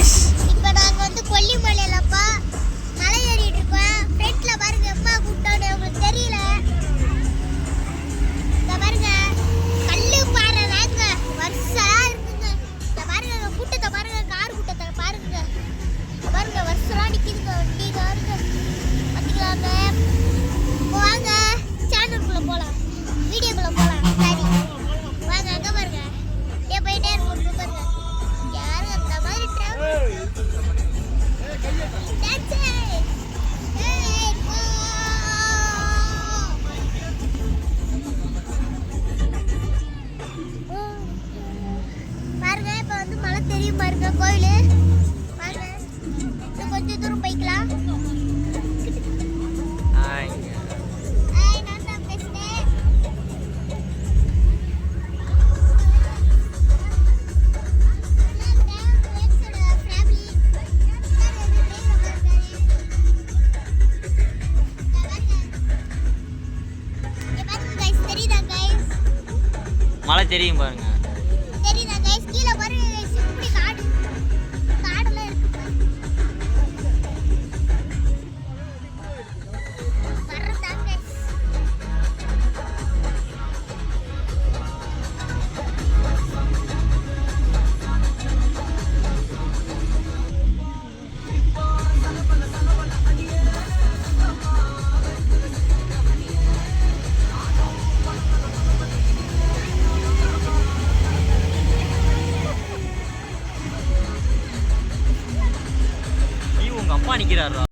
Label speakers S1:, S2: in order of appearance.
S1: Guys.
S2: இப்போ நாங்க வந்து கொல்லிமலையிலப்பா மலை ஏறிட்டு இருக்கோம். ஃப்ரண்ட்ல பாருங்க அம்மா கூப்பிட்டோன்னு உங்களுக்கு தெரியல. இங்க பாருங்க கல்லு பாறை தாங்க வருஷா இருக்குங்க. இங்க பாருங்க கூட்டத்தை பாருங்க, கார் கூட்டத்தை பாருங்க. இங்க பாருங்க வருஷா நிக்குதுங்க வண்டி காருங்க. பாத்தீங்களாங்க? வாங்க சேனலுக்குள்ள போலாம், வீடியோக்குள்ள போலாம். சரி வாங்க, அங்க பாருங்க அப்படியே போயிட்டே இருக்கும் பாருங்க. யாரும் அந்த மாதிரி டிராவல் பாருங்க. இப்ப வந்து மலை தெரியும் பாருங்க, கோயிலு பாருங்க. இன்னும் கொஞ்சம் தூரம் போய்க்கலாம். நான் தான் பேசுறேன்.
S1: மழை தெரியும் பாருங்க.
S2: தெரியுதா गाइस? கீழ பாருங்க गाइस, இப்படி காடு காடுல இருக்கு பாருங்க. வரதா गाइस.
S1: உங்க அப்பா நிக்கிறாரா?